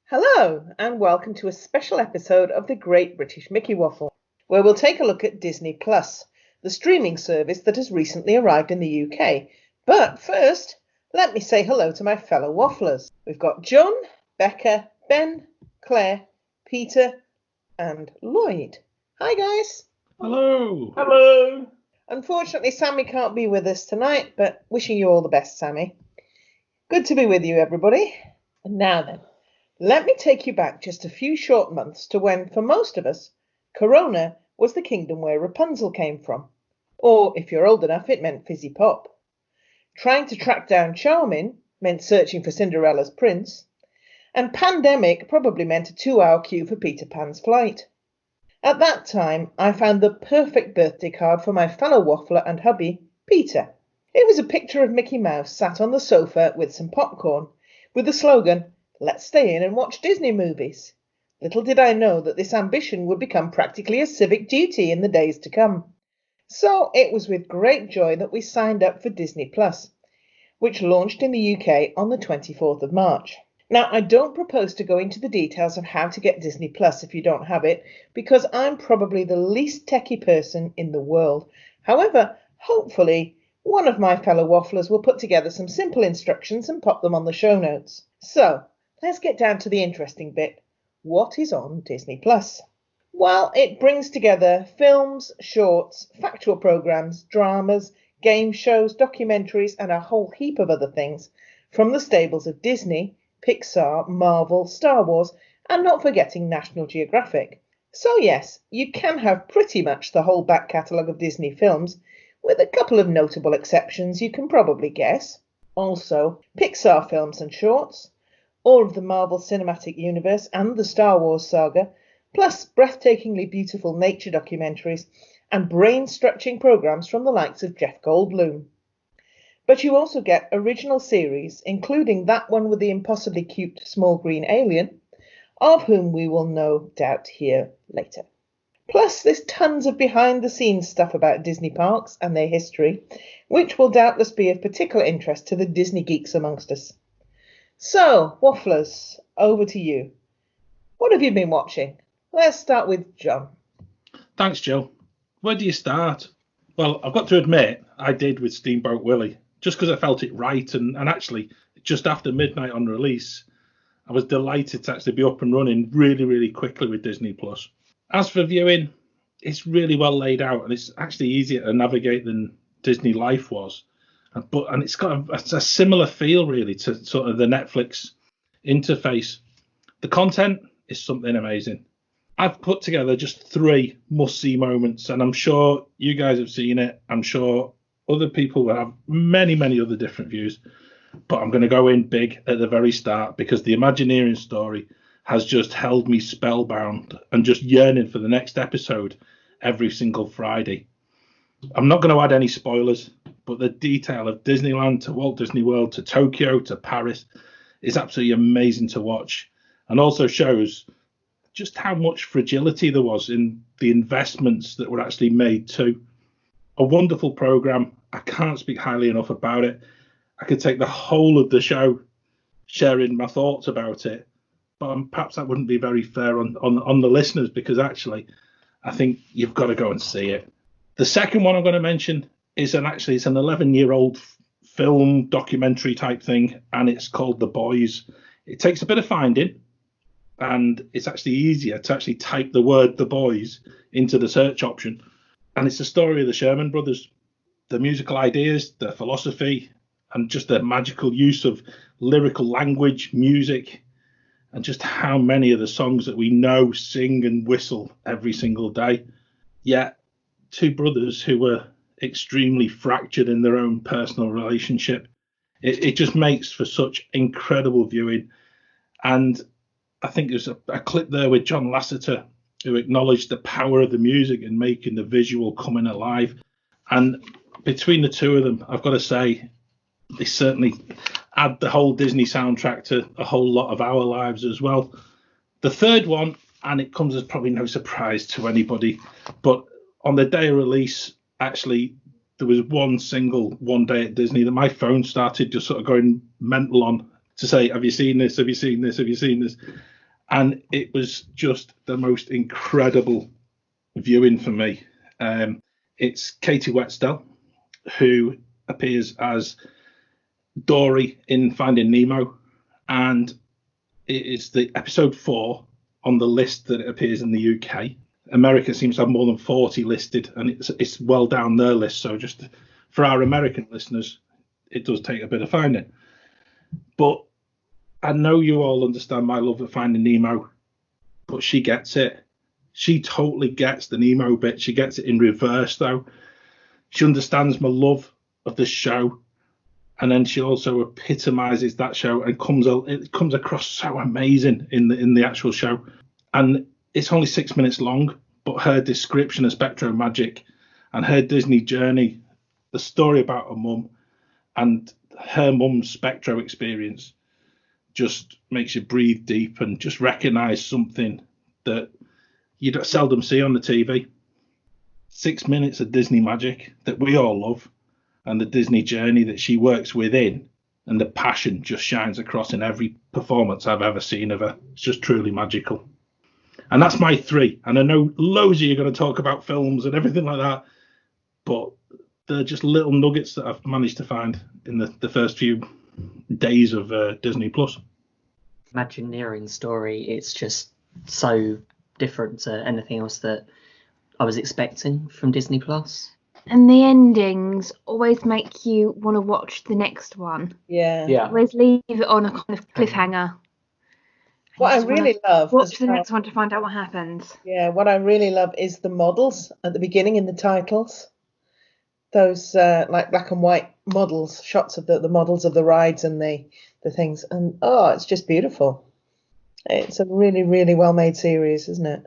Hello, and welcome to a special episode of the Great British Mickey Waffle, where we'll take a look at Disney Plus, the streaming service that has recently arrived in the UK. But first, let me say hello to my fellow Wafflers. We've got John, Becca, Ben, Claire, Peter, and Lloyd. Hi, guys. Hello. Hello. Unfortunately, Sammy can't be with us tonight, but wishing you all the best, Sammy. Good to be with you, everybody. And now then, let me take you back just a few short months to when, for most of us, Corona was the kingdom where Rapunzel came from. Or, if you're old enough, it meant Fizzy Pop. Trying to track down Charming meant searching for Cinderella's prince. And pandemic probably meant a 2-hour queue for Peter Pan's flight. At that time, I found the perfect birthday card for my fellow waffler and hubby, Peter. It was a picture of Mickey Mouse sat on the sofa with some popcorn, with the slogan, "Let's stay in and watch Disney movies." Little did I know that this ambition would become practically a civic duty in the days to come. So it was with great joy that we signed up for Disney Plus, which launched in the UK on the 24th of March. Now, I don't propose to go into the details of how to get Disney Plus if you don't have it, because I'm probably the least techie person in the world. However, hopefully, one of my fellow wafflers will put together some simple instructions and pop them on the show notes. So, let's get down to the interesting bit. What is on Disney Plus? Well, it brings together films, shorts, factual programs, dramas, game shows, documentaries, and a whole heap of other things from the stables of Disney, PIXAR, Marvel, Star Wars, and not forgetting National Geographic. So yes, you can have pretty much the whole back catalogue of Disney films, with a couple of notable exceptions you can probably guess. Also, PIXAR films and shorts, all of the Marvel Cinematic Universe and the Star Wars saga, plus breathtakingly beautiful nature documentaries and brain-stretching programs from the likes of Jeff Goldblum. But you also get original series, including that one with the impossibly cute small green alien, of whom we will no doubt hear later. Plus, there's tons of behind-the-scenes stuff about Disney parks and their history, which will doubtless be of particular interest to the Disney geeks amongst us. So, Wafflers, over to you. What have you been watching? Let's start with John. Thanks, Jill. Where do you start? Well, I've got to admit, I did with Steamboat Willie, just because I felt it right, and actually, just after midnight on release, I was delighted to actually be up and running really, really quickly with Disney+. As for viewing, it's really well laid out, and it's actually easier to navigate than Disney Life was. And it's got a similar feel, really, to sort of the Netflix interface. The content is something amazing. I've put together just 3 must-see moments, and I'm sure you guys have seen it. I'm sure other people will have many, many other different views. But I'm going to go in big at the very start, because the Imagineering story has just held me spellbound and just yearning for the next episode every single Friday. I'm not going to add any spoilers, but the detail of Disneyland to Walt Disney World to Tokyo to Paris is absolutely amazing to watch, and also shows just how much fragility there was in the investments that were actually made too. A wonderful program. I can't speak highly enough about it. I could take the whole of the show sharing my thoughts about it, but perhaps that wouldn't be very fair on the listeners, because actually I think you've got to go and see it. The second one I'm going to mention is it's an 11-year-old film documentary type thing, and it's called The Boys. It takes a bit of finding, and it's actually easier to actually type the word The Boys into the search option. And it's the story of the Sherman brothers, the musical ideas, the philosophy, and just the magical use of lyrical language, music, and just how many of the songs that we know, sing and whistle every single day. Yet, 2 brothers who were extremely fractured in their own personal relationship. It just makes for such incredible viewing. And I think there's a clip there with John Lasseter, who acknowledged the power of the music and making the visual coming alive. And between the 2 of them, I've got to say, they certainly add the whole Disney soundtrack to a whole lot of our lives as well. The third one, and it comes as probably no surprise to anybody, but on the day of release, actually, there was one day at Disney that my phone started just sort of going mental on to say, have you seen this? Have you seen this? Have you seen this? And it was just the most incredible viewing for me. It's Katie Whetstell, who appears as Dory in Finding Nemo, and it is the episode 4 on the list that it appears in the UK. America seems to have more than 40 listed, and it's well down their list. So just for our American listeners, it does take a bit of finding. But I know you all understand my love of Finding Nemo, but she gets it. She totally gets the Nemo bit. She gets it in reverse, though. She understands my love of the show, and then she also epitomizes that show and it comes across so amazing in the actual show. And it's only 6 minutes long, but her description of Spectro Magic and her Disney journey, the story about her mum and her mum's Spectro experience, just makes you breathe deep and just recognize something that you seldom see on the TV. 6 minutes of Disney magic that we all love, and the Disney journey that she works within, and the passion just shines across in every performance I've ever seen of her. It's just truly magical. And that's my 3. And I know loads of you are going to talk about films and everything like that, but they're just little nuggets that I've managed to find in the first few days of Disney Plus. Imagineering story, it's just so different to anything else that I was expecting from Disney Plus. And the endings always make you want to watch the next one. Yeah. Always leave it on a kind of cliffhanger. What I really love... Watch the next one to find out what happens. Yeah, what I really love is the models at the beginning in the titles. Those like black and white models, shots of the models of the rides and the things. And, it's just beautiful. It's a really, really well-made series, isn't it?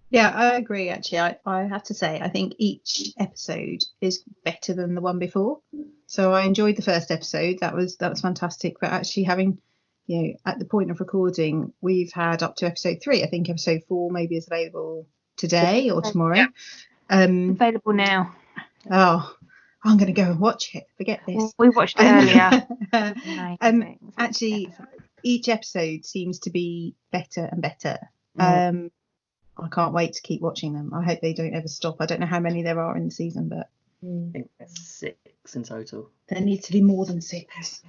Yeah, I agree, actually. I have to say, I think each episode is better than the one before. So I enjoyed the first episode. That was fantastic. But actually having, at the point of recording, we've had up to episode 3. I think episode 4 maybe is available today or tomorrow. Yeah. Available now. Oh, I'm going to go and watch it. Forget this. Well, we watched it earlier. Actually, each episode seems to be better and better. I can't wait to keep watching them. I hope they don't ever stop. I don't know how many there are in the season, but I think there's 6 in total. There needs to be more than 6.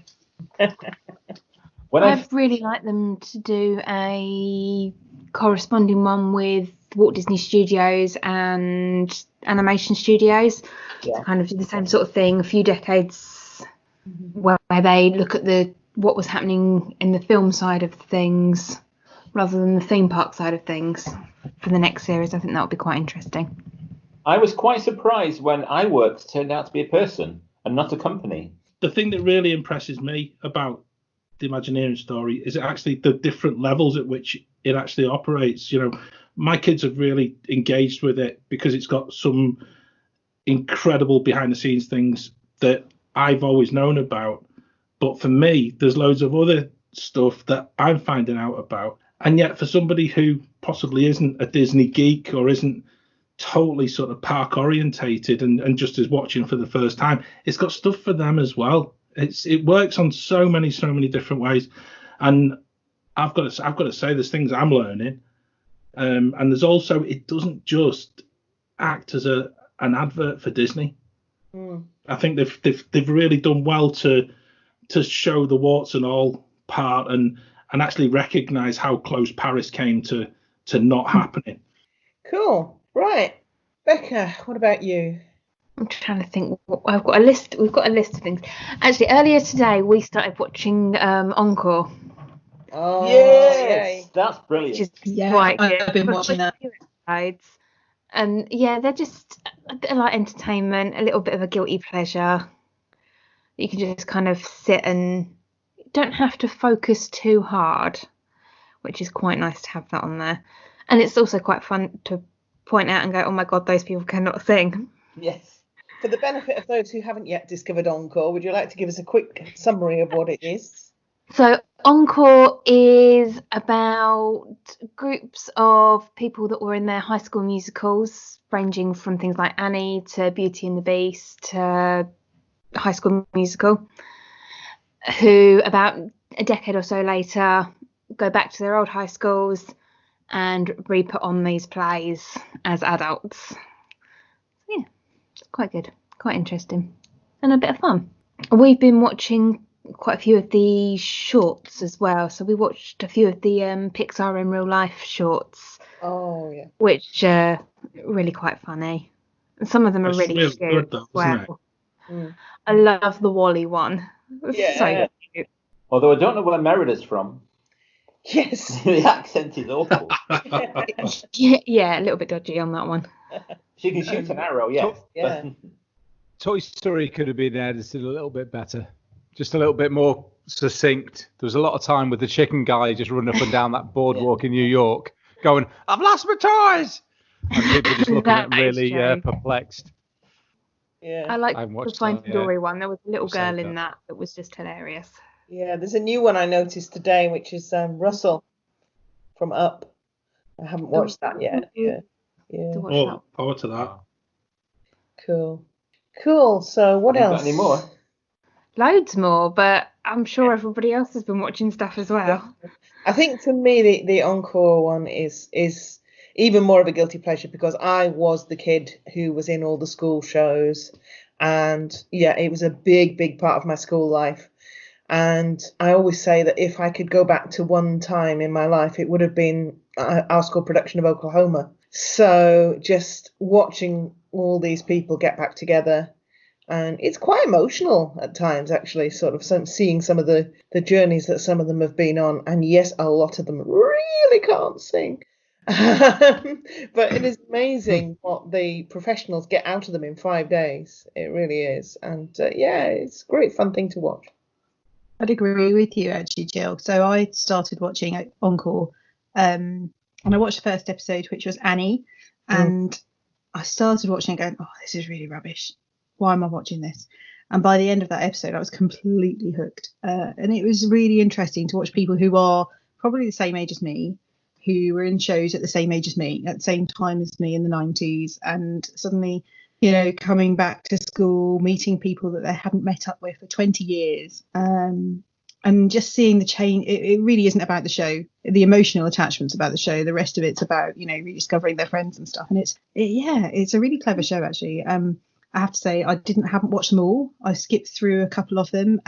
I'd really like them to do a corresponding one with Walt Disney Studios and Animation Studios. Yeah. Kind of do the same sort of thing, a few decades where they look at what was happening in the film side of things rather than the theme park side of things for the next series. I think that would be quite interesting. I was quite surprised when iWorks turned out to be a person and not a company. The thing that really impresses me about the Imagineering story is actually the different levels at which it actually operates. My kids have really engaged with it because it's got some incredible behind the scenes things that I've always known about. But for me, there's loads of other stuff that I'm finding out about. And yet for somebody who possibly isn't a Disney geek or isn't totally sort of park orientated and just is watching for the first time, it's got stuff for them as well. It works on so many different ways. And I've got to say there's things I'm learning. And there's also, it doesn't just act as an advert for Disney. I think they've really done well to show the warts and all part and actually recognise how close Paris came to not happening. Cool. Right. Becca, what about you? I'm trying to think. I've got a list. We've got a list of things. Actually, earlier today we started watching Encore. Oh, yes, yay. That's brilliant. Which is Yeah, quite good. I've been watching that. Episodes. And yeah, they're just a bit like entertainment, a little bit of a guilty pleasure. You can just kind of sit and don't have to focus too hard, which is quite nice to have that on there. And it's also quite fun to point out and go, oh my God, those people cannot sing. Yes. For the benefit of those who haven't yet discovered Encore, would you like to give us a quick summary of what it is? So Encore is about groups of people that were in their high school musicals, ranging from things like Annie to Beauty and the Beast to High School Musical, who about a decade or so later go back to their old high schools and re-put on these plays as adults. Yeah, it's quite good, quite interesting, and a bit of fun. We've been watching quite a few of the shorts as well. So we watched a few of the PIXAR in real life shorts. Oh, yeah. Which are really quite funny. And some of them are It's really really cute good though, as well. Mm. I love the Wally one. It's Yeah. so cute. Although I don't know where Merida's from. Yes. The accent is awful. Yeah, a little bit dodgy on that one. She can shoot an arrow, yes. Yeah. But Toy Story could have been edited a little bit better. Just a little bit more succinct. There was a lot of time with the chicken guy just running up and down that boardwalk in New York going, "I've lost my toys!" And people just looking at That is really true. perplexed. Yeah. I like I haven't the watched Finding that yet. Dory one. There was a little I've saved girl in that. that was just hilarious. Yeah, there's a new one I noticed today, which is Russell from Up. I haven't watched that yet. Yeah. To watch Oh, that. forward to that. Cool. So what have you else? got any more? Loads more, but I'm sure everybody else has been watching stuff as well. I think for me the encore one is even more of a guilty pleasure because I was the kid who was in all the school shows, and yeah, it was a big part of my school life. And I always say that if I could go back to one time in my life, it would have been our school production of Oklahoma. So just watching all these people get back together, and it's quite emotional at times, actually, sort of seeing some of the journeys that some of them have been on. And yes, a lot of them really can't sing. But it is amazing what the professionals get out of them in 5 days. It really is. And yeah, it's a great fun thing to watch. I'd agree with you, actually, Jill. So I started watching Encore, and I watched the first episode, which was Annie, and I started watching it going, oh, this is really rubbish. Why am I watching this? And by the end of that episode, I was completely hooked. And it was really interesting to watch people who are probably the same age as me, who were in shows at the same age as me, at the same time as me in the 90s, and suddenly, you know, coming back to school, meeting people that they hadn't met up with for 20 years, and just seeing the change. It really isn't about the show. The emotional attachment's about the show. The rest of it's about, you know, rediscovering their friends and stuff. And it's a really clever show, actually. I have to say, I haven't watched them all. I skipped through a couple of them.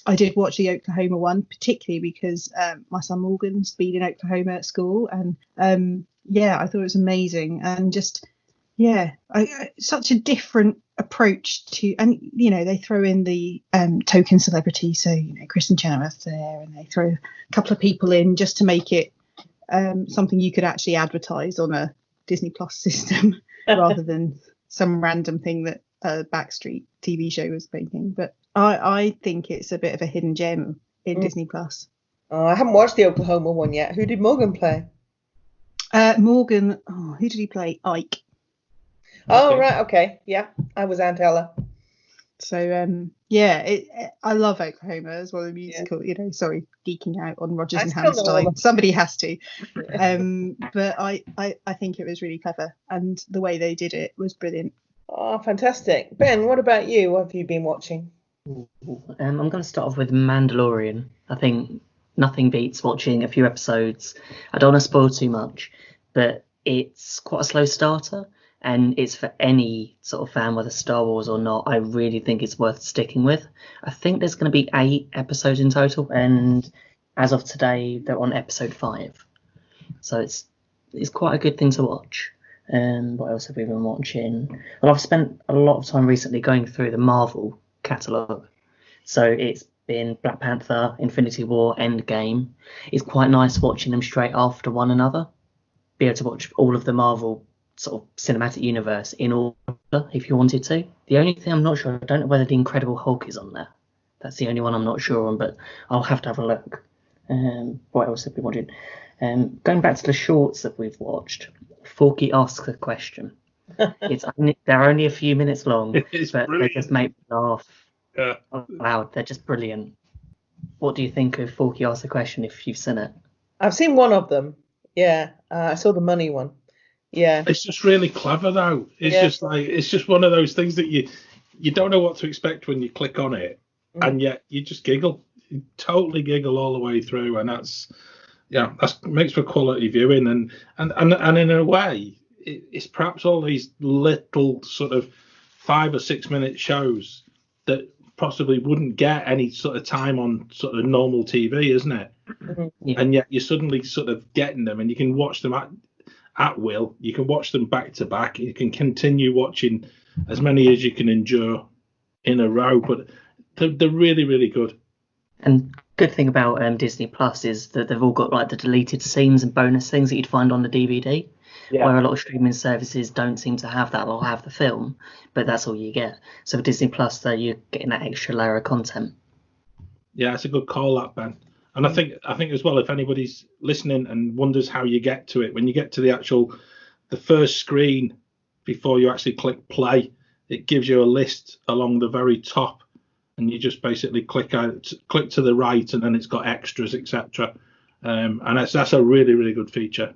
I did watch the Oklahoma one, particularly because my son Morgan's been in Oklahoma at school, and yeah, I thought it was amazing, and just such a different approach to, and you know, they throw in the token celebrity, so you know, Kristen Chenoweth's there, and they throw a couple of people in just to make it something you could actually advertise on a Disney Plus system rather than some random thing that a Backstreet TV show was making. But I think it's a bit of a hidden gem in Disney Plus. I haven't watched the Oklahoma one yet. Who did Morgan play? Morgan, who did he play? Ike. Oh, Okay. right, okay. Yeah, I was Aunt Ella. So I love Oklahoma as well, the musical. You know, sorry, geeking out on Rodgers and still know all Hammerstein. of- Somebody has to. But I think it was really clever, and the way they did it was brilliant. Oh, fantastic. Ben, what about you? What have you been watching? I'm going to start off with Mandalorian. I think nothing beats watching a few episodes. I don't want to spoil too much, but it's quite a slow starter, and it's for any sort of fan, whether Star Wars or not. I really think it's worth sticking with. I think there's going to be 8 episodes in total, and as of today, they're on episode 5. So it's quite a good thing to watch. What else have we been watching? Well, I've spent a lot of time recently going through the Marvel catalogue. So it's been Black Panther, Infinity War, Endgame. It's quite nice watching them straight after one another. Be able to watch all of the Marvel sort of cinematic universe in order if you wanted to. The only thing I'm not sure, I don't know whether the Incredible Hulk is on there. That's the only one I'm not sure on, but I'll have to have a look. What else have we watched? Going back to the shorts that we've watched, Forky asks a question. They're only a few minutes long, It's but brilliant. they just make me laugh. Yeah. Oh, wow, they're just brilliant. What do you think of Forky asks a question if you've seen it? I've seen one of them. Yeah, I saw the money one. Yeah. It's just really clever though. It's just one of those things that you don't know what to expect when you click on it, and yet you just giggle. You totally giggle all the way through, and Yeah, that makes for quality viewing, and in a way, it's perhaps all these little sort of 5 or 6 minute shows that possibly wouldn't get any sort of time on sort of normal TV, isn't it? Yeah. And yet you're suddenly sort of getting them, and you can watch them at will. You can watch them back to back. You can continue watching as many as you can endure in a row, but they're really, really good. And good thing about Disney Plus is that they've all got like the deleted scenes and bonus things that you'd find on the DVD, where a lot of streaming services don't seem to have that. They'll have the film, but that's all you get. So with Disney Plus, though, you're getting that extra layer of content. Yeah, it's a good call, that, Ben. And I think as well, if anybody's listening and wonders how you get to it, when you get to the first screen before you actually click play, it gives you a list along the very top, and you just basically click to the right, and then it's got extras, etc. And that's a really, really good feature.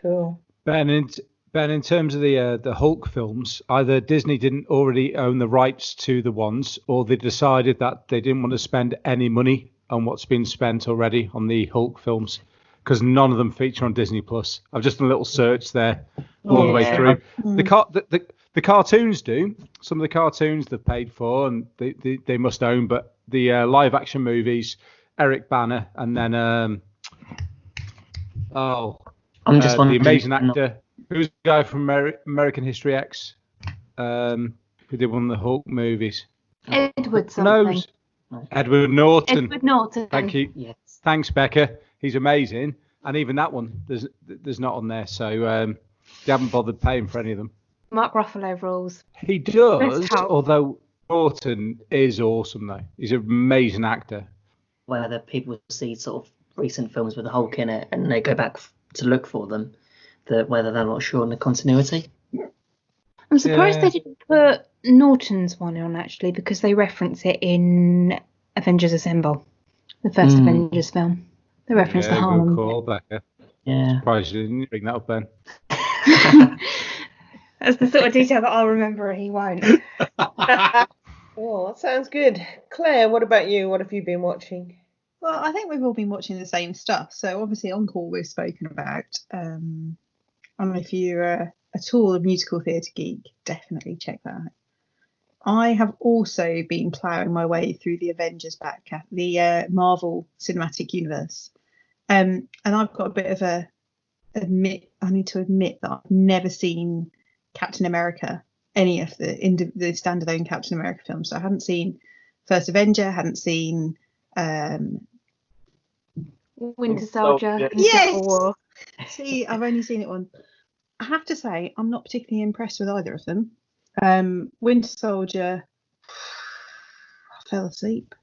Cool. Ben, in terms of the Hulk films, either Disney didn't already own the rights to the ones, or they decided that they didn't want to spend any money on what's been spent already on the Hulk films, because none of them feature on Disney Plus. I've just done a little search there all the way through. The cartoons do. Some of the cartoons they've paid for and they must own, but the live action movies, Eric Bana, and then I'm just the amazing actor, who's the guy from American History X, who did one of the Hulk movies. Edward something. Edward Norton. Edward Norton. Thank you. Yes. Thanks, Becca. He's amazing, and even that one there's not on there, so they haven't bothered paying for any of them. Mark Ruffalo rules. He does, although Norton is awesome though. He's an amazing actor. Whether people see sort of recent films with the Hulk in it and they go back to look for them, whether they're not sure on the continuity. I'm surprised they didn't put Norton's one on, actually, because they reference it in Avengers Assemble, the first Avengers film. They reference the Harlem. Good call, Becca. Yeah. Surprised you didn't bring that up, Ben. That's the sort of detail that I'll remember. He won't. Oh, that sounds good. Claire, what about you? What have you been watching? Well, I think we've all been watching the same stuff. So obviously Encore we've spoken about. And if you're at all a musical theatre geek, definitely check that out. I have also been ploughing my way through the Avengers the Marvel Cinematic Universe. And I've got a bit of I need to admit that I've never seen Captain America, any of the standalone Captain America films. So I hadn't seen First Avenger, hadn't seen Winter Soldier. Yes. War. See, I've only seen it one. I have to say, I'm not particularly impressed with either of them. Winter Soldier, I fell asleep.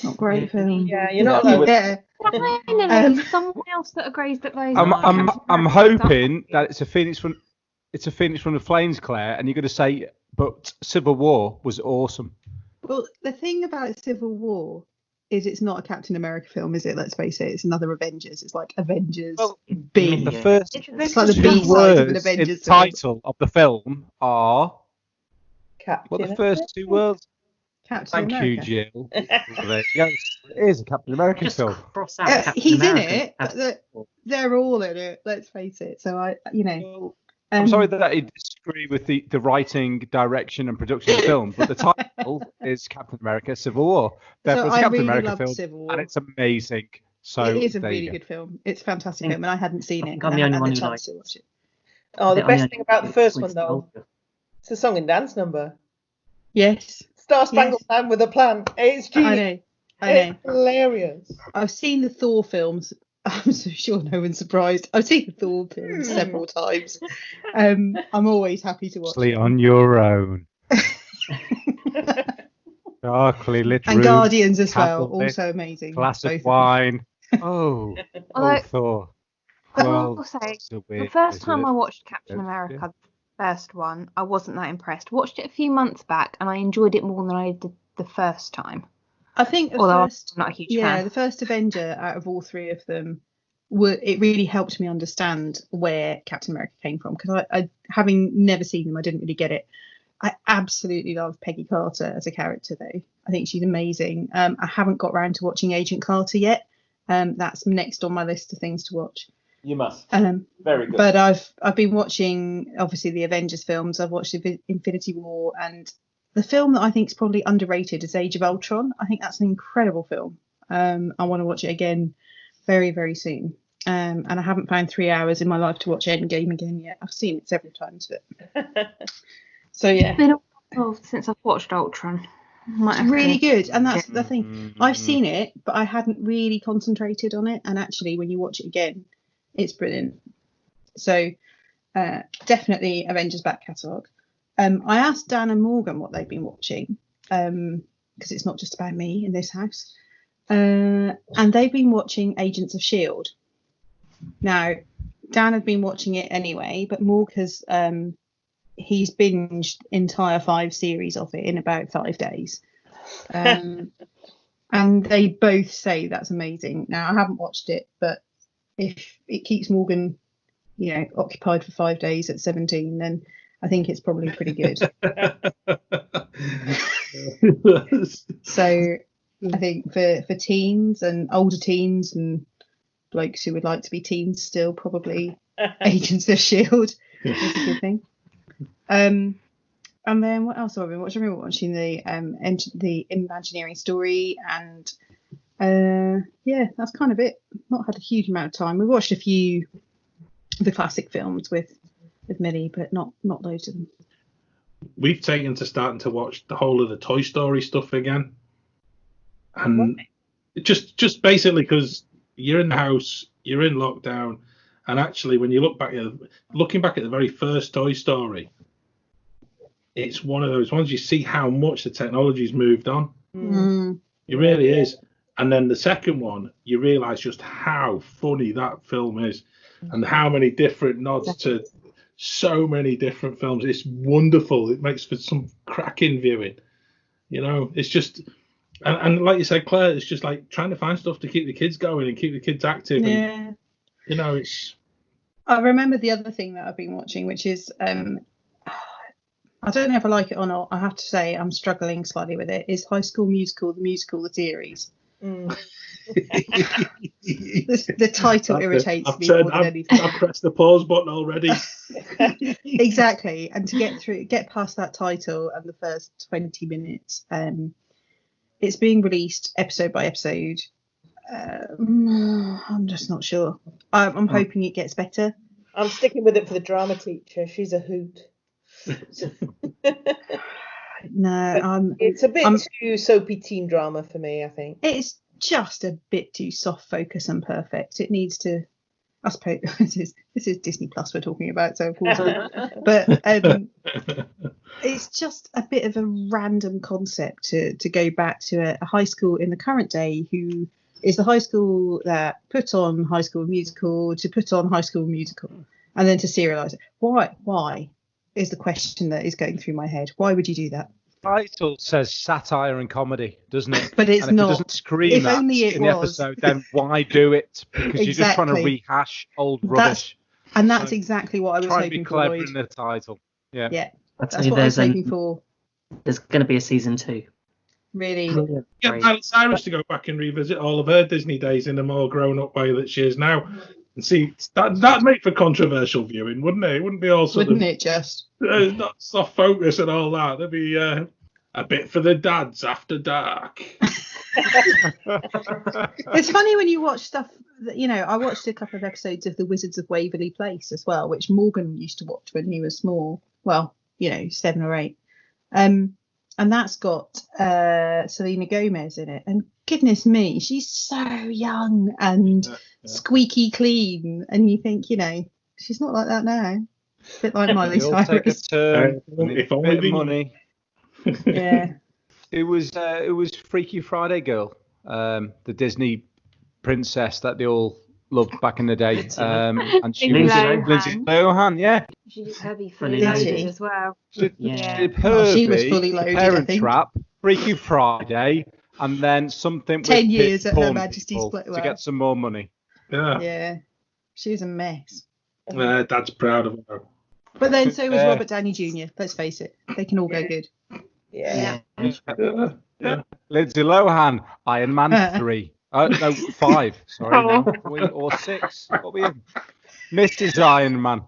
Not great film. Yeah, you're not allowed. Yeah. Finally, someone else that agrees that those. I'm hoping that it's a Phoenix from the Flames, Claire, and you're going to say, but Civil War was awesome. Well, the thing about Civil War is it's not a Captain America film, is it? Let's face it, it's another Avengers. It's like Avengers B. The first it's like the two B side of an words in Avengers the title of the film are Captain the first two words? Captain Thank America. you, Jill. There you go. It is a Captain American Just film. cross out Captain He's America. in it. But they're all in it. Let's face it. So I'm sorry that I disagree with the writing, direction, and production of the film, but the title is Captain America: Civil War. Therefore, it's a Captain America film, Civil War. and it's amazing. So it is a there you really go. good film. It's a fantastic film, and I hadn't seen it. think I'm the and I only hadn't one had who the chance likes to watch it. Oh, the I best mean, thing about the first one, Winston though, Soldier. it's the song and dance number. Yes, Star Spangled Man with a Plan. It's genius. I know. It's hilarious. I've seen the Thor films. I'm so sure no one's surprised. I've seen the Thor films several times. I'm always happy to watch Actually, them. on your own. Darkly lit And room, Guardians as well, candlelit, also amazing. glass Both of of them. wine. Oh, Although- Thor. But I Well, will say, so the weird, first isn't time it? I watched Captain Yeah. America, the first one, I wasn't that impressed. Watched it a few months back, and I enjoyed it more than I did the first time. I think the Although first, I'm not a huge yeah, fan. the first Avenger out of all three of them, it really helped me understand where Captain America came from, because I, having never seen them, I didn't really get it. I absolutely love Peggy Carter as a character, though. I think she's amazing. I haven't got round to watching Agent Carter yet, That's next on my list of things to watch. You must. Very good. But I've been watching, obviously, the Avengers films. I've watched Infinity War, and the film that I think is probably underrated is Age of Ultron. I think that's an incredible film. I want to watch it again very, very soon. And I haven't found 3 hours in my life to watch Endgame again yet. I've seen it several times, but so yeah. It's been a while since I've watched Ultron. It's really good, and that's the thing. I've seen it, but I hadn't really concentrated on it. And actually, when you watch it again, it's brilliant. So definitely Avengers back catalogue. I asked Dan and Morgan what they've been watching, because it's not just about me in this house. And they've been watching Agents of S.H.I.E.L.D. Now, Dan had been watching it anyway, but Morg has he's binged entire 5 series of it in about 5 days. And they both say that's amazing. Now, I haven't watched it, but if it keeps Morgan, occupied for 5 days at 17, then I think it's probably pretty good. So I think for teens and older teens and blokes who would like to be teens still, probably Agents of S.H.I.E.L.D. is a good thing. And then what else have I been watching? I've been watching the Imagineering story, and that's kind of it. Not had a huge amount of time. We watched a few of the classic films with Millie, but not loads of them. We've taken to starting to watch the whole of the Toy Story stuff again, and just basically because you're in the house, you're in lockdown, and actually when you looking back at the very first Toy Story, it's one of those ones you see how much the technology's moved on. It really is. And then the second one, you realise just how funny that film is, and how many different nods to so many different films. It's wonderful. It makes for some cracking viewing. It's just, and like you said, Claire, it's just like trying to find stuff to keep the kids going and keep the kids active. Yeah. And, it's. I remember the other thing that I've been watching, which is, I don't know if I like it or not. I have to say I'm struggling slightly with it. Is High School Musical, the series. The title irritates me more than anything. I've pressed the pause button already. Exactly, and to get past that title and the first 20 minutes, it's being released episode by episode. I'm just not sure. I'm hoping it gets better. I'm sticking with it for the drama teacher. She's a hoot. No, it's a bit too soapy teen drama for me, I think. It's just a bit too soft focus and perfect. It needs to, I suppose, this is Disney Plus we're talking about, so of course. But it's just a bit of a random concept to go back to a high school in the current day who is the high school that put on High School Musical to put on High School Musical and then to serialise it. Why is the question that is going through my head. Why would you do that? The title says satire and comedy, doesn't it? But it's and if not. It doesn't scream if that only it in was. the episode, then why do it? Because you're just trying to rehash old rubbish. That's exactly what I was hoping for. Try to be clever in the title. Yeah. That's what I was hoping for. There's going to be a season 2. Really? Get Miley Cyrus to go back and revisit all of her Disney days in a more grown-up way that she is now. And see, that'd make for controversial viewing, wouldn't it? It wouldn't be all sort wouldn't it just? Not soft focus and all that. There'd be a bit for the dads after dark. It's funny when you watch stuff that, I watched a couple of episodes of The Wizards of Waverly Place as well, which Morgan used to watch when he was small. Well, 7 or 8. And that's got Selena Gomez in it. And goodness me, she's so young and squeaky clean. And you think, she's not like that now. A bit like Miley Cyrus. Take a turn, if only bit of money. Yeah. It was Freaky Friday Girl, the Disney princess that they all loved back in the day. And she was Lindsay Lohan, yeah. She did Herbie fully loaded as well. She was fully loaded, Parent I think. Trap, Freaky Friday, and then something 10 with years at Her porn Majesty's people Playhouse to get some more money. Yeah. She was a mess. Dad's proud of her. But then so was Robert Downey Jr. Let's face it, they can all go good. Yeah. Lindsay Lohan, Iron Man 3. No, 5. Sorry, no. Or 6. What were you? Mrs. Iron Man.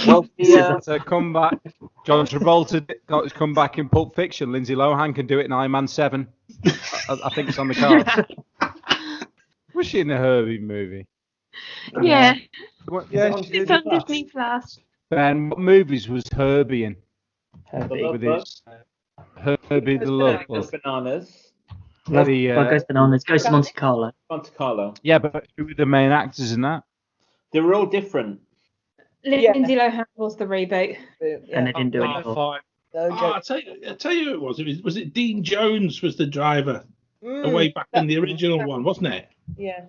Well, It's a comeback. John Travolta got his comeback in Pulp Fiction. Lindsay Lohan can do it in Iron Man 7. I think it's on the cards. Was she in a Herbie movie? Yeah. Yeah, It's on Disney Plus. Ben, what movies was Herbie in? Herbie. With his Herbie the Love Bug. Bananas. Well, Ghost Bananas, Ghost of Monte Carlo. Monte Carlo. Yeah, but who were the main actors in that? They were all different. Lindsay Lohan was the reboot. And they didn't do it before. I'll tell you who it was. Was it Dean Jones was the driver way back in the original one, wasn't it? Yeah.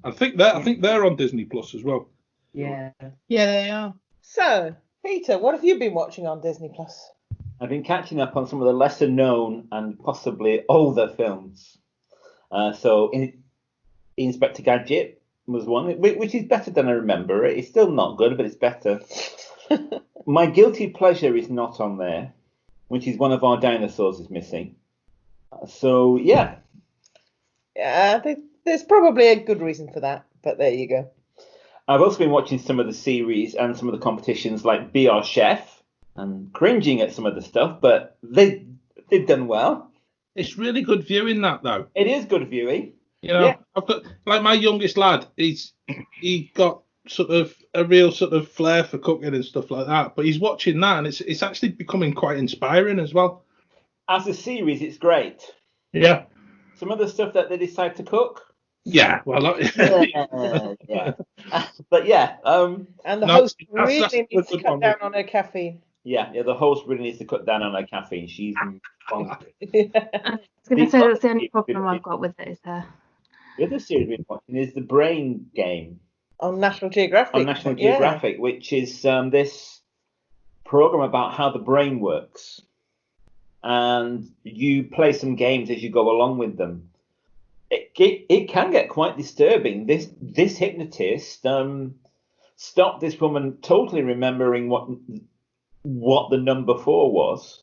I think they're on Disney Plus as well. Yeah. Yeah, they are. So, Peter, what have you been watching on Disney Plus? I've been catching up on some of the lesser known and possibly older films. So Inspector Gadget was one, which is better than I remember. It's still not good, but it's better. My Guilty Pleasure is not on there, which is one of our dinosaurs is missing. So, yeah. Yeah, I think there's probably a good reason for that, but there you go. I've also been watching some of the series and some of the competitions like Be Our Chef and cringing at some of the stuff, but they've done well. It's really good viewing that though. It is good viewing. You know, Yeah. I've got like my youngest lad. He got sort of a real sort of flair for cooking and stuff like that. But he's watching that, and it's actually becoming quite inspiring as well. As a series, it's great. Yeah. Some of the stuff that they decide to cook. Yeah. Well. Yeah. But yeah. And the host really needs to cut down on her caffeine. Yeah. The host really needs to cut down on her caffeine. She's bonkers. I was going to say that's the only problem I've got with it is her. The other series we've been watching is The Brain Game. On National Geographic. On National Geographic, which is this program about how the brain works. And you play some games as you go along with them. It can get quite disturbing. This hypnotist stopped this woman totally remembering what the number 4 was,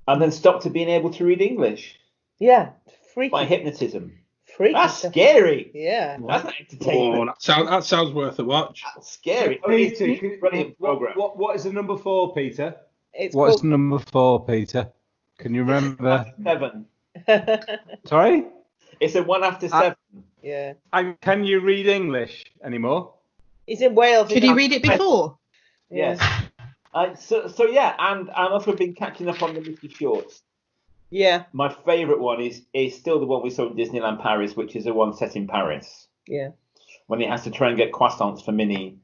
and then stopped her being able to read English. Yeah, freaky. By hypnotism. Freaky. That's scary. Yeah. That's not entertainment. That sounds worth a watch. That's scary. Peter, Brilliant program. What is the number 4, Peter? What's What's number 4, Peter? Can you remember? 7. Sorry? It's a 1 after 7. Yeah. Can you read English anymore? He's in Wales. Could you read it before? Yes. So yeah, and I've also been catching up on the Mickey shorts. Yeah. My favourite one is still the one we saw in Disneyland Paris, which is the one set in Paris. Yeah. When he has to try and get croissants for Minnie.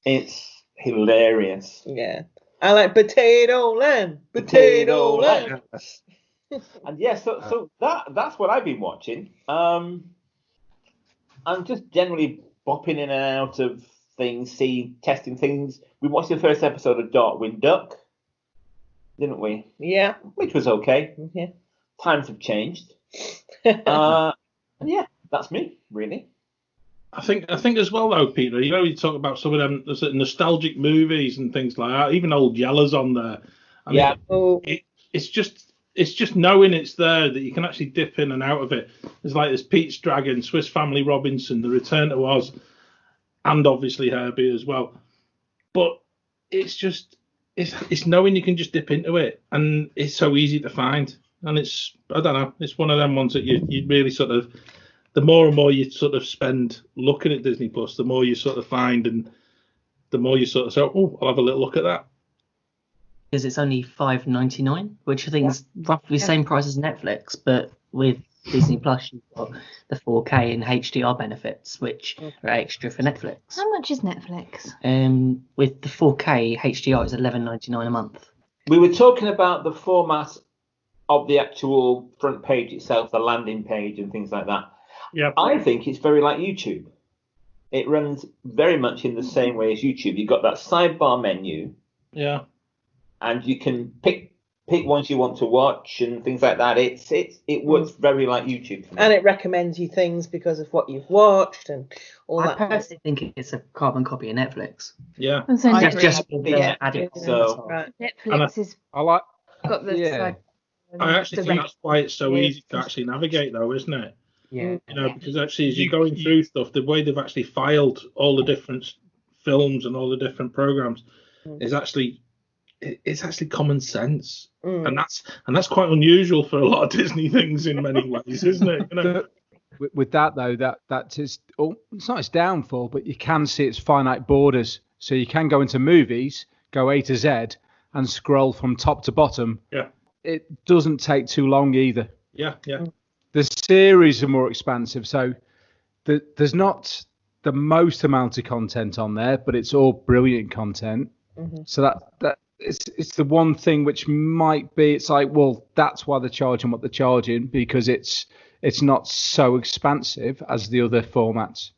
It's hilarious. Yeah. I like Potato Land. Potato Land. And yeah, so that's what I've been watching. I'm just generally bopping in and out of things, testing things. We watched the first episode of Darkwing Duck, didn't we? Yeah. Which was okay. Yeah. Times have changed. And yeah, that's me, really. I think as well though, Peter. You know, you talk about some of them nostalgic movies and things like that. Even Old Yellow's on there. I mean, it's just knowing it's there that you can actually dip in and out of it. There's like this Pete's Dragon, Swiss Family Robinson, The Return to Oz, and obviously Herbie as well. But it's knowing you can just dip into it, and it's so easy to find. And it's one of them ones that you really sort of, the more and more you sort of spend looking at Disney Plus, the more you sort of find, and the more you sort of say, oh, I'll have a little look at that. Because it's only $5.99, which I think is roughly the same price as Netflix, but with Disney Plus you've got the 4K and HDR benefits, which are extra for Netflix. How much is Netflix? With the 4K HDR, it's $11.99 a month. We were talking about the format of the actual front page itself, the landing page and things like that. Yeah. I think it's very like YouTube. It runs very much in the same way as YouTube. You've got that sidebar menu. Yeah. And you can pick ones you want to watch and things like that. It works very like YouTube for me. And it recommends you things because of what you've watched and all I that. I personally think it's a carbon copy of Netflix. Yeah. Just add it. So Right. Netflix has I like. got the Yeah. side I actually think that's why it's so easy to actually navigate, though, isn't it? Yeah. You know, because actually, as you're going through stuff, the way they've actually filed all the different films and all the different programs is actually it's actually common sense, and that's quite unusual for a lot of Disney things in many ways, isn't it? You know? With that though, that is it's not its downfall, but you can see its finite borders. So you can go into movies, go A to Z, and scroll from top to bottom. Yeah. It doesn't take too long either. Yeah. The series are more expansive, so there's not the most amount of content on there, but it's all brilliant content. So that it's the one thing which might be, it's like, well, that's why they're charging what they're charging, because it's not so expansive as the other formats.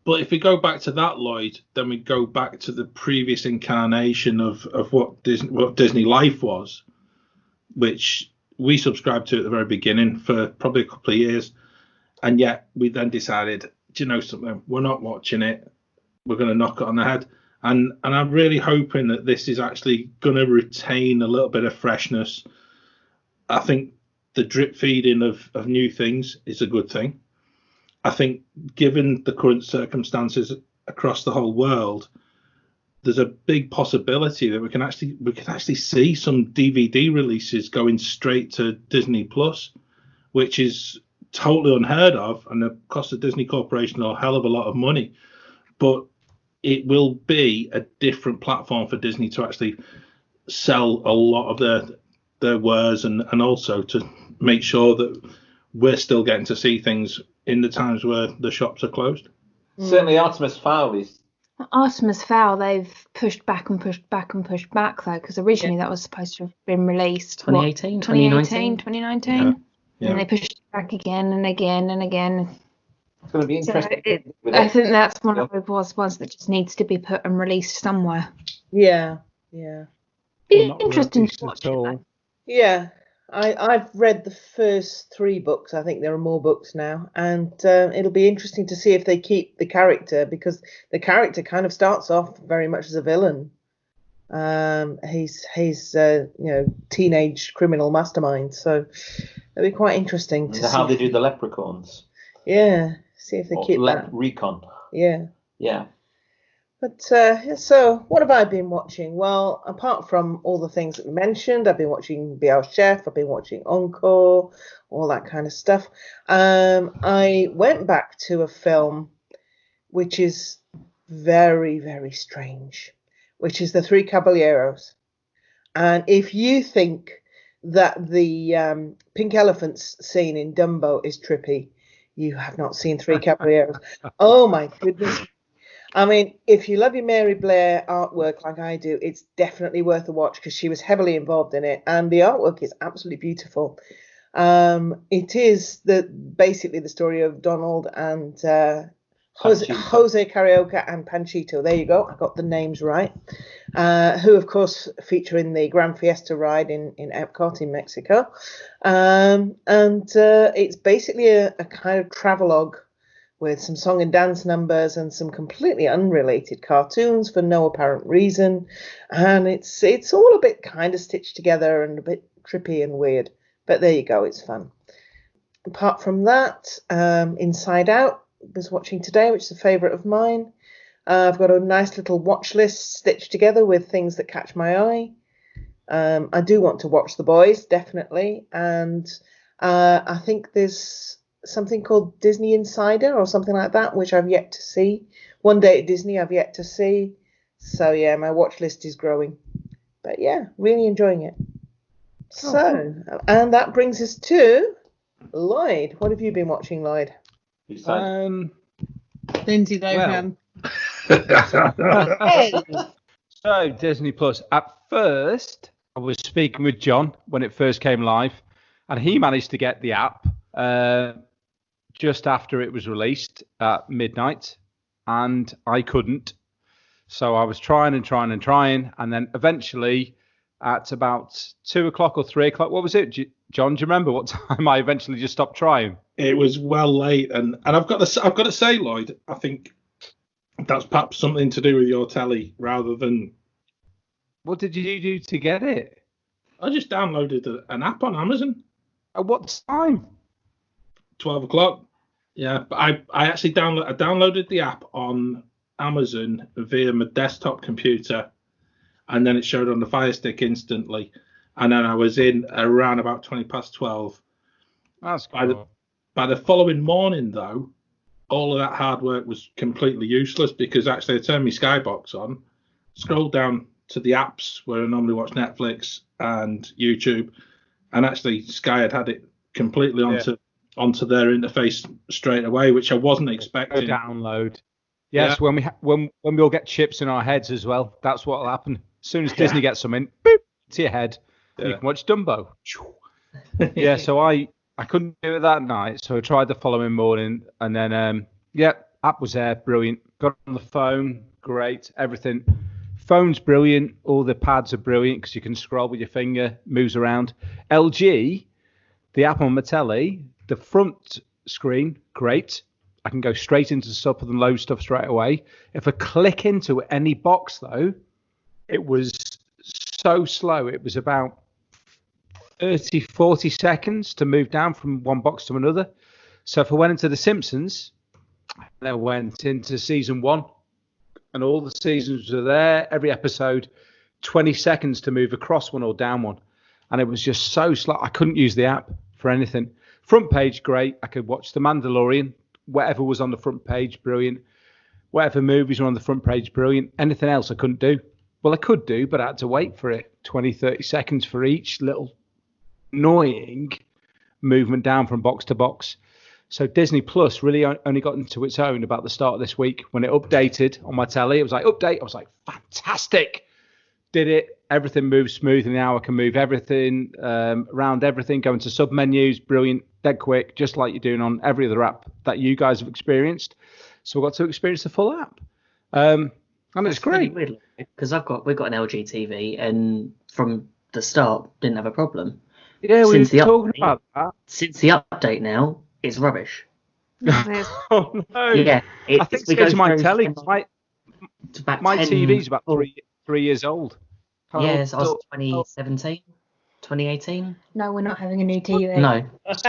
But if we go back to that, Lloyd, then we go back to the previous incarnation of what Disney Life was, which we subscribed to at the very beginning for probably a couple of years, and yet we then decided, do you know something? We're not watching it. We're going to knock it on the head. And I'm really hoping that this is actually going to retain a little bit of freshness. I think the drip feeding of new things is a good thing. I think given the current circumstances across the whole world, there's a big possibility that we can actually see some DVD releases going straight to Disney Plus, which is totally unheard of, and it costs the Disney Corporation a hell of a lot of money. But it will be a different platform for Disney to actually sell a lot of their wares, and also to make sure that we're still getting to see things in the times where the shops are closed. Certainly Artemis Fowl is. Artemis Fowl, they've pushed back and pushed back and pushed back, though, because originally that was supposed to have been released 2018, 2019. Yeah. And they pushed it back again and again and again. It's going to be interesting. I think that's one of those ones that just needs to be put and released somewhere. Yeah. Be interesting to watch it, though. Yeah. I've read the first 3 books. I think there are more books now, and it'll be interesting to see if they keep the character, because the character kind of starts off very much as a villain. He's teenage criminal mastermind, so it'll be quite interesting to see how they do the leprechauns. Yeah, see if they keep that. Recon. Yeah. But so what have I been watching? Well, apart from all the things that we mentioned, I've been watching Chef, I've been watching Encore, all that kind of stuff. I went back to a film which is very, very strange, which is The Three Caballeros. And if you think that the pink elephants scene in Dumbo is trippy, you have not seen Three Caballeros. Oh my goodness. I mean, if you love your Mary Blair artwork like I do, it's definitely worth a watch, because she was heavily involved in it, and the artwork is absolutely beautiful. It is basically the story of Donald and Jose Carioca and Panchito. There you go. I got the names right. Who, of course, feature in the Grand Fiesta ride in Epcot in Mexico. And it's basically a kind of travelogue with some song and dance numbers and some completely unrelated cartoons for no apparent reason. And it's all a bit kind of stitched together and a bit trippy and weird. But there you go, it's fun. Apart from that, Inside Out was watching today, which is a favourite of mine. I've got a nice little watch list stitched together with things that catch my eye. I do want to watch The Boys, definitely. And I think there's something called Disney Insider or something like that, which I've yet to see. One Day at Disney I've yet to see. So yeah, my watch list is growing. But yeah, really enjoying it. So, and that brings us to Lloyd. What have you been watching, Lloyd? Lindsay Lohan. Hey. So Disney Plus. At first, I was speaking with John when it first came live, and he managed to get the app just after it was released at midnight, and I couldn't. So I was trying, and then eventually at about 2 o'clock or 3 o'clock, what was it, John? Do you remember what time I eventually just stopped trying? It was well late, and I've got to say, Lloyd, I think that's perhaps something to do with your telly rather than. What did you do to get it? I just downloaded an app on Amazon. At what time? 12 o'clock. Yeah, but I actually downloaded the app on Amazon via my desktop computer, and then it showed on the Fire Stick instantly. And then I was in around about 20 past 12. That's cool. By the following morning, though, all of that hard work was completely useless because actually I turned my Skybox on, scrolled down to the apps where I normally watch Netflix and YouTube, and actually Sky had it completely onto their interface straight away, which I wasn't expecting. Download. Yes, when we all get chips in our heads as well, that's what will happen. As soon as Disney gets some in, boop, to your head, and you can watch Dumbo. Yeah, so I couldn't do it that night, so I tried the following morning, and then app was there, brilliant. Got on the phone, great, everything. Phone's brilliant, all the pads are brilliant because you can scroll with your finger, moves around. LG, the app on my telly, the front screen, great. I can go straight into stuff and load stuff straight away. If I click into any box, though, it was so slow. It was about 30, 40 seconds to move down from one box to another. So if I went into The Simpsons, and I went into season 1, and all the seasons were there, every episode, 20 seconds to move across one or down one. And it was just so slow. I couldn't use the app for anything. Front page, great. I could watch The Mandalorian. Whatever was on the front page, brilliant. Whatever movies were on the front page, brilliant. Anything else I couldn't do. Well, I could do, but I had to wait for it. 20, 30 seconds for each little annoying movement down from box to box. So Disney Plus really only got into its own about the start of this week when it updated on my telly. It was like, update. I was like, fantastic. Did it. Everything moves smoothly now. I can move everything, around everything, go into sub-menus, brilliant, dead quick, just like you're doing on every other app that you guys have experienced. So we got to experience the full app. And it's great. Because we've got an LG TV, and from the start, didn't have a problem. Yeah, we were talking about that. Since the update now, it's rubbish. Oh, no. Yeah. I think it's to my telly. My TV's about 3 years old. Yes, I was 2017, 2018. No, we're not having a new TV. No. It's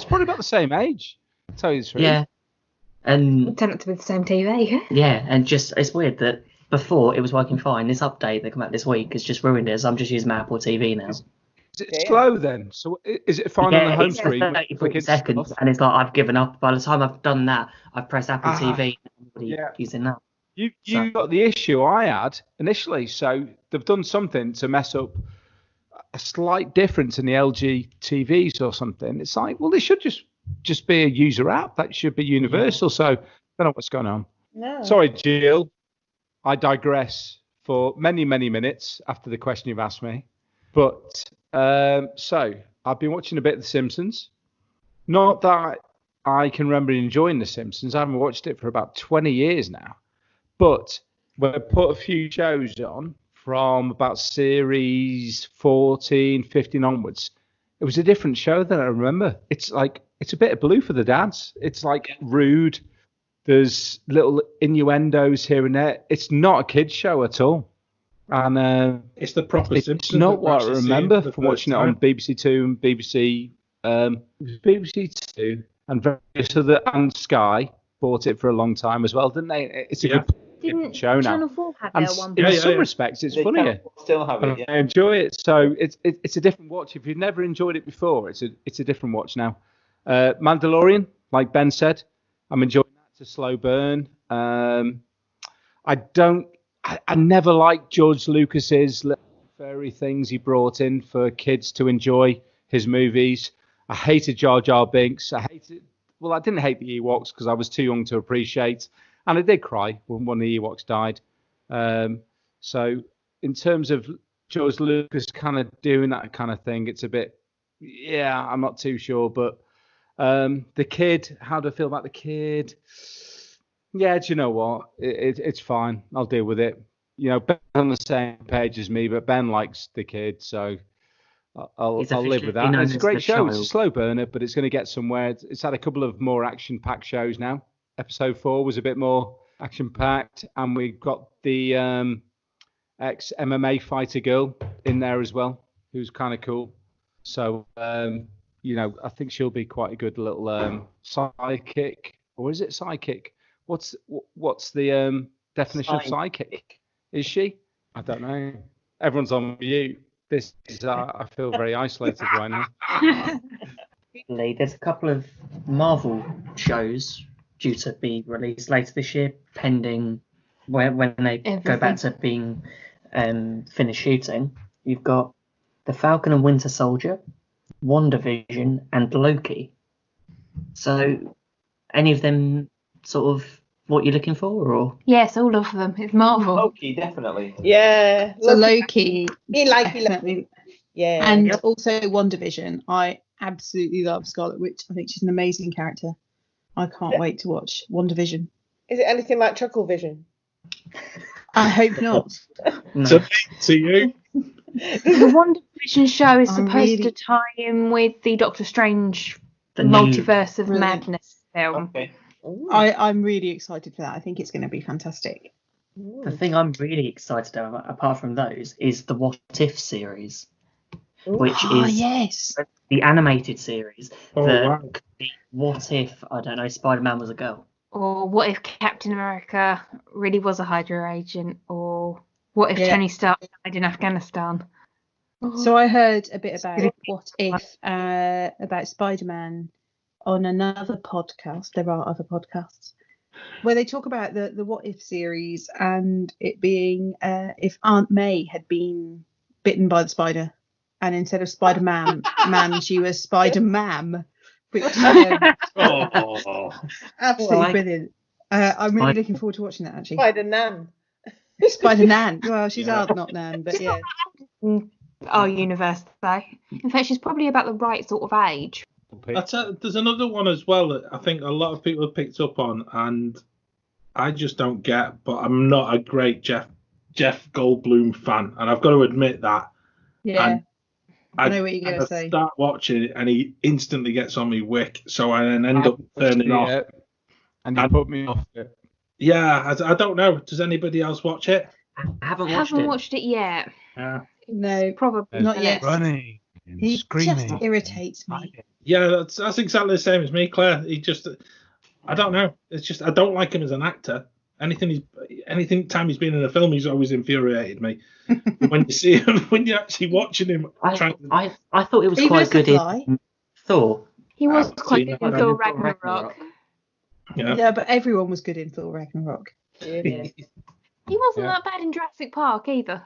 probably about the same age. I'll tell you the truth. Yeah. And It turned out to be the same TV. yeah, and just it's weird that before it was working fine. This update that came out this week has just ruined it. So I'm just using my Apple TV now. Is it slow then? So is it fine on the home screen? 30 seconds, and it's like I've given up. By the time I've done that, I've pressed Apple TV. Using that. You got the issue I had initially, so they've done something to mess up a slight difference in the LG TVs or something. It's like, well, they should just be a user app. That should be universal. So I don't know what's going on. No. Sorry, Jill. I digress for many, many minutes after the question you've asked me. But so I've been watching a bit of The Simpsons. Not that I can remember enjoying The Simpsons. I haven't watched it for about 20 years now. But when I put a few shows on from about series 14, 15 onwards, it was a different show than I remember. It's like, it's a bit of blue for the dads. It's like rude. There's little innuendos here and there. It's not a kid's show at all. And it's the proper it's Simpsons. not what I remember from watching it on BBC Two and BBC Two and various other, and Sky bought it for a long time as well, didn't they? It's a good show now. Channel 4 had their one. In some respects, it's funnier. Still have it. Yeah. I enjoy it. So it's a different watch. If you've never enjoyed it before, it's a different watch now. Mandalorian, like Ben said, I'm enjoying that. It's a slow burn. I never liked George Lucas's little furry things he brought in for kids to enjoy his movies. I hated Jar Jar Binks. I didn't hate the Ewoks because I was too young to appreciate. And I did cry when one of the Ewoks died. So in terms of George Lucas kind of doing that kind of thing, it's a bit, I'm not too sure. But the kid, how do I feel about the kid? Yeah, do you know what? It's fine. I'll deal with it. You know, Ben's on the same page as me, but Ben likes the kid, so I'll live with that. And it's a great show. It's a slow burner, but it's going to get somewhere. It's had a couple of more action-packed shows now. Episode 4 was a bit more action-packed, and we got the ex-MMA fighter girl in there as well, who's kind of cool. So, you know, I think she'll be quite a good little sidekick. Or is it sidekick? What's the definition of sidekick? Is she? I don't know. Everyone's on mute. This is, I feel very isolated right now. There's a couple of Marvel shows due to be released later this year, pending when they go back to being finished shooting. You've got The Falcon and Winter Soldier, WandaVision, and Loki. So, any of them sort of what you're looking for, or? Yes, all of them. It's Marvel. Loki, definitely. Yeah. So Loki, Definitely. definitely. Yeah. And also WandaVision. I absolutely love Scarlet Witch. I think she's an amazing character. I can't wait to watch WandaVision. Is it anything like Chuckle Vision? I hope not. No. To you? The WandaVision show is I'm supposed really- to tie in with the Doctor Strange The new- Multiverse of Brilliant. Madness film. Okay. Ooh. I'm really excited for that. I think it's going to be fantastic. The thing I'm really excited about, apart from those, is the What If series, which Oh, is yes. the animated series. Oh, that wow. could be what if, I don't know, Spider-Man was a girl? Or what if Captain America really was a Hydra agent? Or what if Yeah. Tony Stark died in Afghanistan? So I heard a bit about What If, about Spider-Man on another podcast. There are other podcasts where they talk about the What If series and it being if Aunt May had been bitten by the spider, and instead of Spider-Man, she was Spider-Man, which Oh, absolutely Well, brilliant. I'm really looking forward to watching that actually. Spider Nan. Spider-Nan. Well, she's Yeah. Aunt, not Nan, but yeah. Our universe, though. In fact, she's probably about the right sort of age. there's another one as well that I think a lot of people have picked up on, and I just don't get. But I'm not a great Jeff Goldblum fan, and I've got to admit that. Yeah. And I know what you're going to say. Start watching it, and he instantly gets on me wick, so I then end up turning off. Yeah. And you put me off it. Yeah, I don't know. Does anybody else watch it? I haven't I watched haven't it. watched it yet. Yeah. No, Probably not yet. Running and He screaming. just irritates me. Yeah, that's exactly the same as me, Claire. He just, I don't know. It's just I don't like him as an actor. Anything time he's been in a film, he's always infuriated me. But when you see him, when you're actually watching him, I thought it was Even quite as a good fly. in Thor. He was I've quite seen good in that. Thor Thor Ragnarok. yeah. Yeah, but everyone was good in Thor Ragnarok. Yeah. He wasn't Yeah. that bad in Jurassic Park either.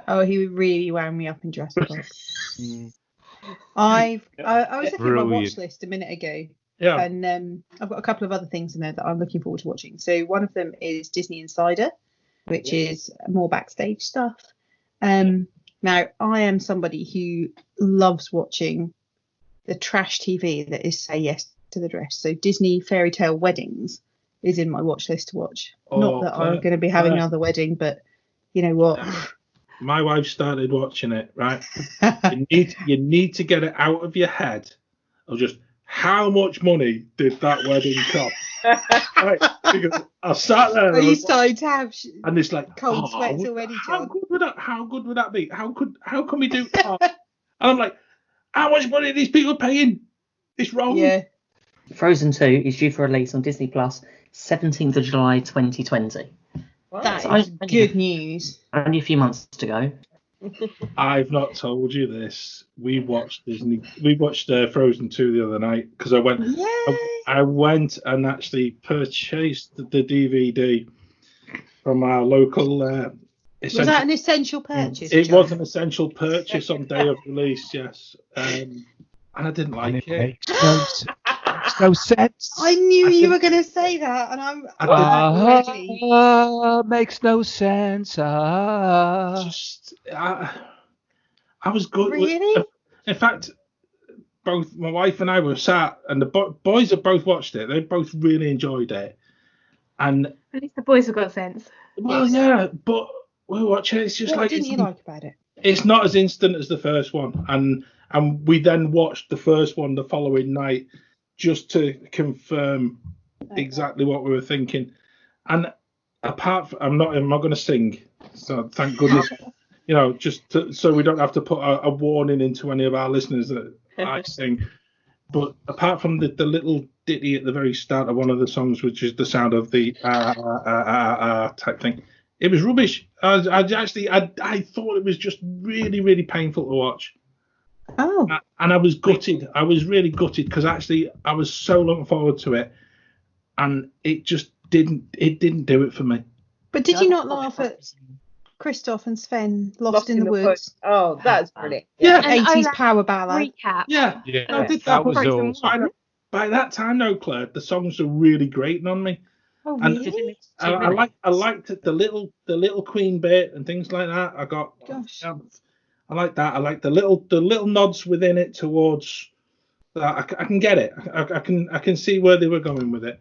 Oh, he really wound me up in Jurassic Park. Mm. I was looking at my watch Brilliant. list a minute ago, Yeah. and I've got a couple of other things in there that I'm looking forward to watching. So one of them is Disney Insider, which is more backstage stuff. Now, I am somebody who loves watching the trash TV that is Say Yes to the Dress. So Disney Fairy Tale Weddings is in my watch list to watch. Not that I'm going to be having another wedding, but you know what? My wife started watching it, right? you need to get it out of your head of just how much money did that wedding cost? Right, because I sat there Are you starting to have and it's like cold sweats already, how John? good would that be? How can we do that? And I'm like, how much money are these people paying? It's wrong. Yeah. Frozen 2 is due for release on Disney Plus 17th of July 2020. That So is good news. Only a few months to go. I've not told you this. We watched Frozen 2 the other night because I went and actually purchased the DVD from our local. Was that an essential purchase? It John? was an essential purchase on day of release, yes. And I didn't And like it it. makes no sense. I knew you were going to say that, and I'm ready. Makes no sense. I was good. Really? In fact, both my wife and I were sat, and the boys have both watched it. They both really enjoyed it. And At least the boys have got sense. well, yeah, but we're watching it. It's just What like didn't you like about it? it's not as instant as the first one, and we then watched the first one the following night just to confirm exactly what we were thinking. And apart from, I'm not going to sing, So thank goodness, so we don't have to put a warning into any of our listeners that I sing. But apart from the little ditty at the very start of one of the songs, which is the sound of the type thing, it was rubbish. I thought it was just really, really painful to watch. Oh. And I was gutted. I was really gutted because actually I was so looking forward to it, and it just didn't do it for me. But did you not laugh at Christoph and Sven Lost in the Woods? Oh, that's brilliant. Yeah. 80s power ballad. Recap. Yeah. Yeah, did that was awesome. By that time, though, Claire, the songs were really grating on me. Oh, And really? I liked it, the little Queen bit and things like that. Gosh. I like that. I like the little nods within it towards that. I can get it. I can see where they were going with it,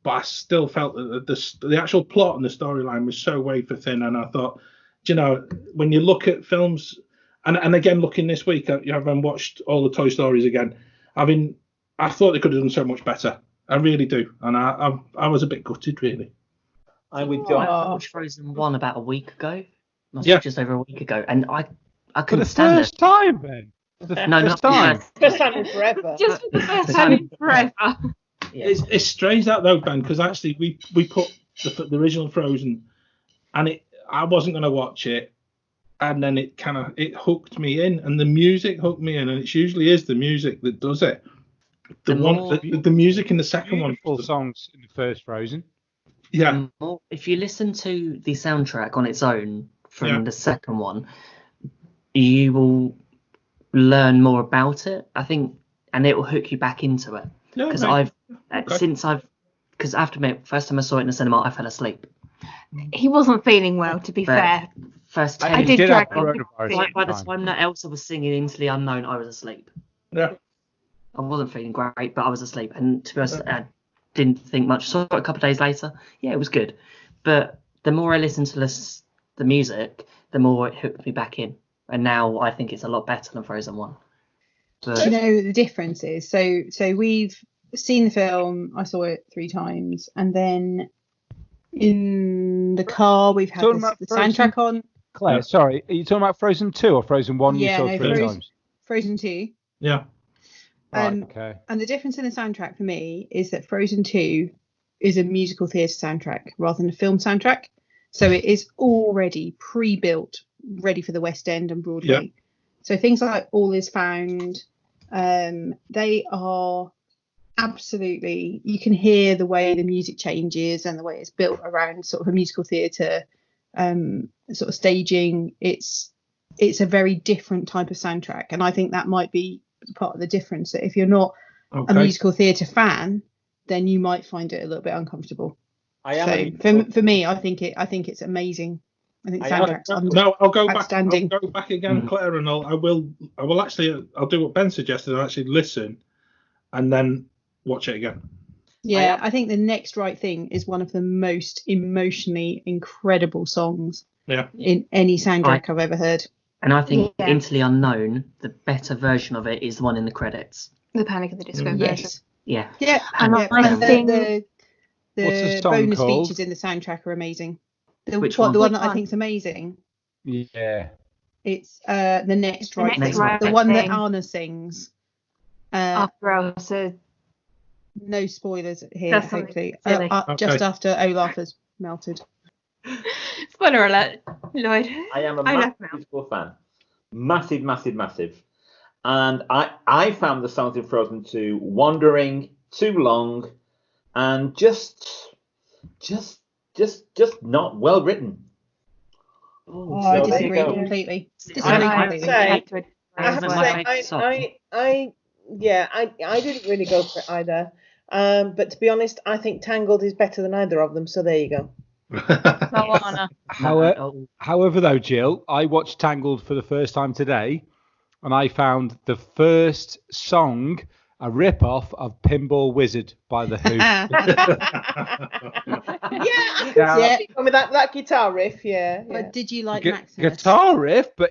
but I still felt that the actual plot and the storyline was so wafer thin. And I thought, when you look at films, and again looking this week, I haven't watched all the Toy Stories again. I thought they could have done so much better. I really do, and I was a bit gutted, really. I would I go. watched Frozen 1 about a week ago. Just over a week ago, and I For couldn't the stand first time, Ben. The No, first not time. First time in forever. Just for the first time in forever. Yeah. It's strange that though, Ben, because actually we put the original Frozen, and I wasn't going to watch it, and then it hooked me in, and the music hooked me in, and it usually is the music that does it. The music in the second one. Beautiful songs in the first Frozen. Yeah. If you listen to the soundtrack on its own from the second one, you will learn more about it, I think, and it will hook you back into it. Because because after the first time I saw it in the cinema, I fell asleep. He wasn't feeling well, to be fair. First I 10 did drag him. by the time that Elsa was singing Into the Unknown, I was asleep. Yeah. I wasn't feeling great, but I was asleep. And to be honest, I didn't think much. Saw it a couple of days later. Yeah, it was good. But the more I listened to the music, the more it hooked me back in. And now I think it's a lot better than Frozen 1. But, Do you know the difference is? So we've seen the film. I saw it 3 times, and then in the car we've had the soundtrack on. Claire, sorry, are you talking about Frozen 2 or Frozen 1 you saw 3 times? Frozen 2. Yeah. Right, okay. And the difference in the soundtrack for me is that Frozen 2 is a musical theatre soundtrack rather than a film soundtrack. So it is already pre-built, ready for the West End and Broadway. Yeah. So things like All Is Found, they are absolutely, you can hear the way the music changes and the way it's built around sort of a musical theatre sort of staging. It's a very different type of soundtrack, and I think that might be part of the difference, that if you're not a musical theatre fan, then you might find it a little bit uncomfortable. For me, I think it's amazing. I think soundtrack's I'll go outstanding. back. I'll go back again, Claire, and I will actually, I'll do what Ben suggested. I'll actually listen and then watch it again. Yeah, I think The Next Right Thing is one of the most emotionally incredible songs in any soundtrack I've ever heard. And I think Into the Unknown, the better version of it is the one in the credits. The Panic at the Disco version. Yes. Yeah. Yeah. And I think the bonus features in the soundtrack are amazing. The one that I think is amazing. Yeah. It's The Next Right Thing. The one that Anna sings. After Elsa. No spoilers here, hopefully. Just after Olaf has melted. Spoiler alert, Lloyd. I am a massive musical fan. Massive. And I found the songs in Frozen 2 wandering, too long, and just not well written. I disagree completely. I didn't really go for it either. But to be honest, I think Tangled is better than either of them. So there you go. However, though, Jill, I watched Tangled for the first time today, and I found the first song a rip-off of Pinball Wizard by The Who. With that guitar riff, But did you like Maximus? Guitar riff, but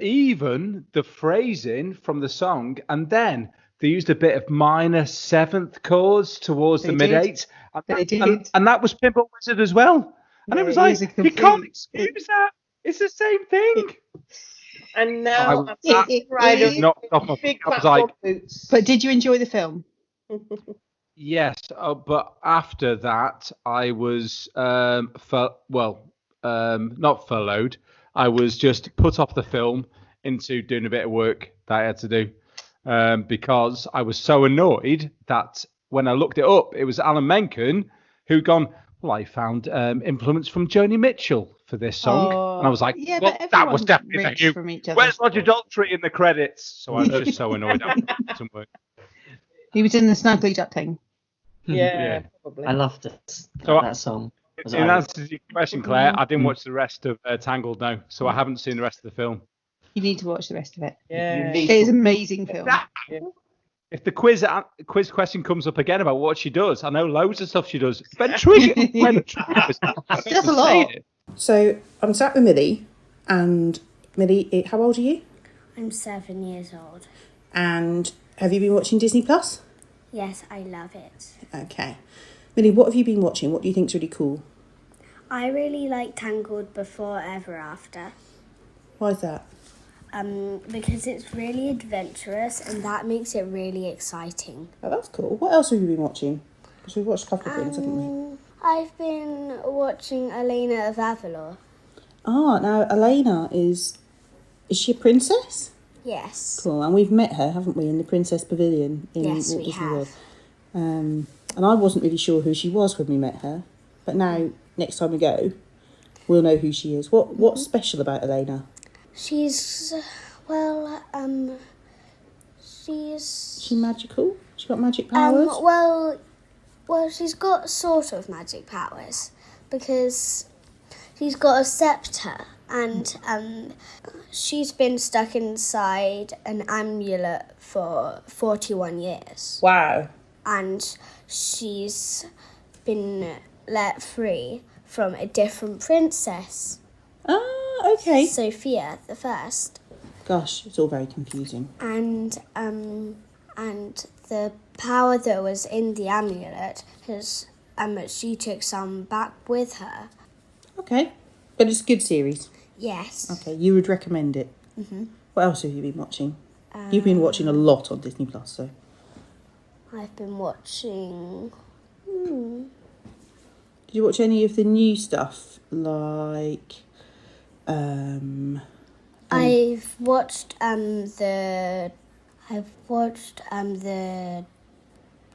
even the phrasing from the song, and then they used a bit of minor 7th chords towards the mid-8th. They did. And that was Pinball Wizard as well. And it was like, you can't excuse that. It's the same thing. And now I'm It rider is. Not stop off. big I was platform like, boots. But did you enjoy the film? yes, but after that, I was not furloughed. I was just put off the film into doing a bit of work that I had to do because I was so annoyed that when I looked it up, it was Alan Menken who'd gone, well, I found implements from Joni Mitchell for this song. And I was like, yeah, well, but that was everyone definitely rips you. from each other. Where's Roger Daltrey in the credits? So I was just so annoyed. I was some work. He was in the Snuggly Duckling. Yeah, probably. I loved it. So that song. Was In answer to your question, Claire, I didn't watch the rest of Tangled now, so I haven't seen the rest of the film. You need to watch the rest of it. Yeah. You need It is to- an amazing film. If the quiz question comes up again about what she does, I know loads of stuff she does. Ben Trigger. She does a lot. So I'm sat with Millie, and Millie, how old are you? I'm 7 years old. And have you been watching Disney Plus? Yes, I love it. Okay. Millie, what have you been watching? What do you think's really cool? I really like Tangled Before Ever After. Why is that? Because it's really adventurous and that makes it really exciting. Oh, that's cool. What else have you been watching? Because we've watched a couple of things, haven't we? I've been watching ELENA of Avalor. Ah, now Elena is she a princess? Yes. Cool. And we've met her, haven't we, in the Princess Pavilion in Yes, Walt we Disney have. World. And I wasn't really sure who she was when we met her, but now next time we go, we'll know who she is. What's special about Elena? She's, she's... Is she magical? She got magic powers? Well, she's got sort of magic powers because she's got a scepter and she's been stuck inside an amulet for 41 years. Wow. And she's been let free from a different princess, Ah, okay. Sophia the First. Gosh, it's all very confusing. And the power that was in the amulet has she took some back with her. Okay. But it's a good series. Yes. Okay, you would recommend it. Mm-hmm. What else have you been watching? You've been watching a lot on Disney Plus, so. I've been watching. Did you watch any of the new stuff, like? I've watched the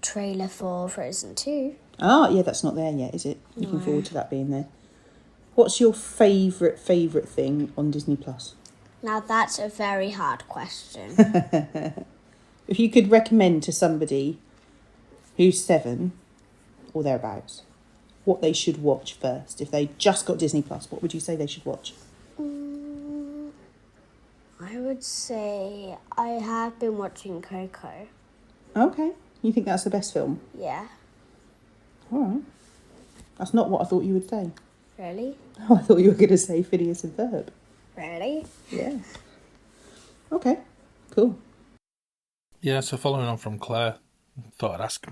trailer for Frozen 2. Ah, yeah, that's not there yet, is it? Looking forward to that being there. What's your favourite thing on Disney Plus? Now that's a very hard question. If you could recommend to somebody who's 7 or thereabouts what they should watch first, if they just got Disney Plus, what would you say they should watch? I would say I have been watching Coco. Okay, you think that's the best film? Yeah. All right. That's not what I thought you would say. Really? Oh, I thought you were going to say Phineas and Ferb. Really? Yeah. Okay, cool. Yeah, so following on from Claire, thought I'd ask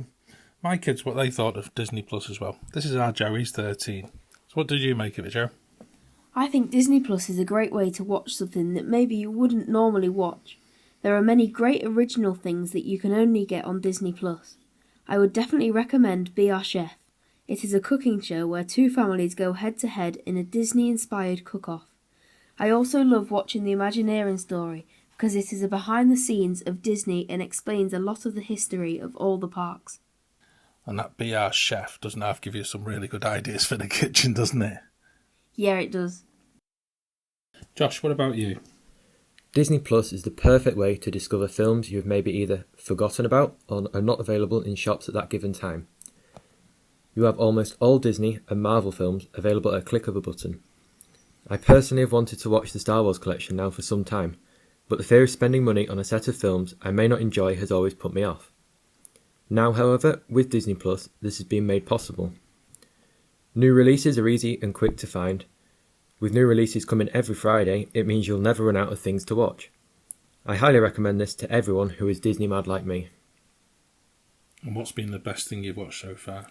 my kids what they thought of Disney Plus as well. This is our Joe, he's 13. So what did you make of it, Joe? I think Disney Plus is a great way to watch something that maybe you wouldn't normally watch. There are many great original things that you can only get on Disney Plus. I would definitely recommend Be Our Chef. It is a cooking show where two families go head-to-head in a Disney-inspired cook-off. I also love watching the Imagineering story because it is a behind-the-scenes of Disney and explains a lot of the history of all the parks. And that Be Our Chef doesn't have to give you some really good ideas for the kitchen, doesn't it? Yeah, it does. Josh, what about you? Disney Plus is the perfect way to discover films you have maybe either forgotten about or are not available in shops at that given time. You have almost all Disney and Marvel films available at a click of a button. I personally have wanted to watch the Star Wars collection now for some time, but the fear of spending money on a set of films I may not enjoy has always put me off. Now, however, with Disney Plus, this has been made possible. New releases are easy and quick to find. With new releases coming every Friday, it means you'll never run out of things to watch. I highly recommend this to everyone who is Disney mad like me. And what's been the best thing you've watched so far?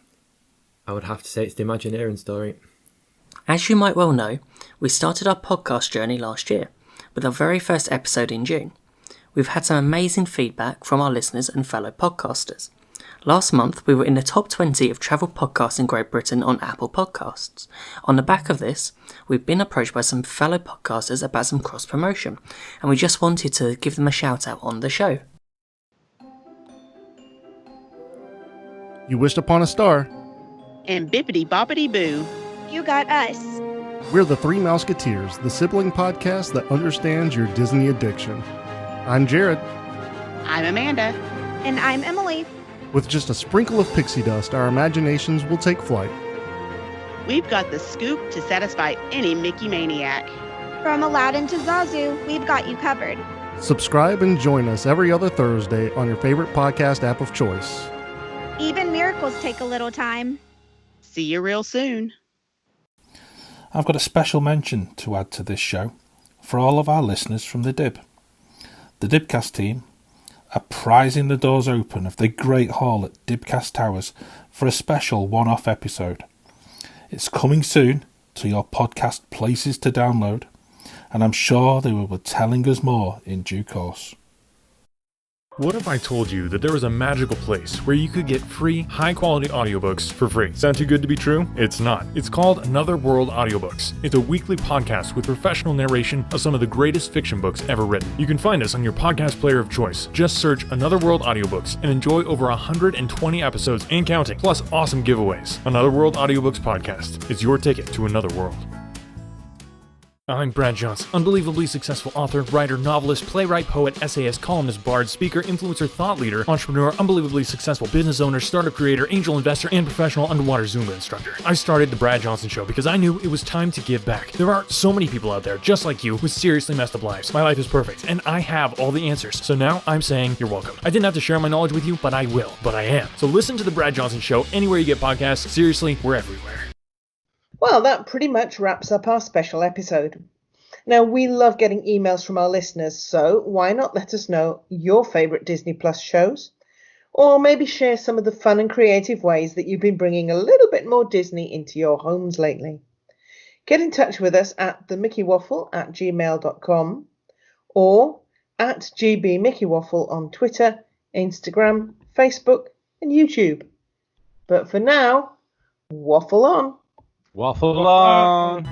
I would have to say it's the Imagineering story. As you might well know, We started our podcast journey last year, with our very first episode in June. We've had some amazing feedback from our listeners and fellow podcasters. Last month, we were in the top 20 of travel podcasts in Great Britain on Apple Podcasts. On the back of this, we've been approached by some fellow podcasters about some cross-promotion, and we just wanted to give them a shout-out on the show. You wished upon a star. And bippity boppity boo. You got us. We're the Three Mouseketeers, the sibling podcast that understands your Disney addiction. I'm Jared. I'm Amanda. And I'm Emily. With just a sprinkle of pixie dust, our imaginations will take flight. We've got the scoop to satisfy any Mickey maniac. From Aladdin to Zazu, we've got you covered. Subscribe and join us every other Thursday on your favorite podcast app of choice. Even miracles take a little time. See you real soon. I've got a special mention to add to this show for all of our listeners from the Dib. The Dibcast team are prizing the doors open of the Great Hall at Dibcast Towers for a special one-off episode. It's coming soon to your podcast places to download, and I'm sure they will be telling us more in due course. What if I told you that there was a magical place where you could get free, high-quality audiobooks for free? Sound too good to be true? It's not. It's called Another World Audiobooks. It's a weekly podcast with professional narration of some of the greatest fiction books ever written. You can find us on your podcast player of choice. Just search Another World Audiobooks and enjoy over 120 episodes and counting, plus awesome giveaways. Another World Audiobooks podcast. It's your ticket to another world. I'm Brad Johnson, unbelievably successful author, writer, novelist, playwright, poet, essayist, columnist, bard, speaker, influencer, thought leader, entrepreneur, unbelievably successful business owner, startup creator, angel investor, and professional underwater Zumba instructor. I started The Brad Johnson Show because I knew it was time to give back. There are so many people out there just like you with seriously messed up lives. My life is perfect, and I have all the answers. So now I'm saying you're welcome. I didn't have to share my knowledge with you, but I will. But I am. So listen to The Brad Johnson Show anywhere you get podcasts. Seriously, we're everywhere. Well, that pretty much wraps up our special episode. Now, we love getting emails from our listeners, so why not let us know your favourite Disney Plus shows? Or maybe share some of the fun and creative ways that you've been bringing a little bit more Disney into your homes lately. Get in touch with us at themickeywaffle@gmail.com or at gbmickeywaffle on Twitter, Instagram, Facebook and YouTube. But for now, waffle on. Waffle on.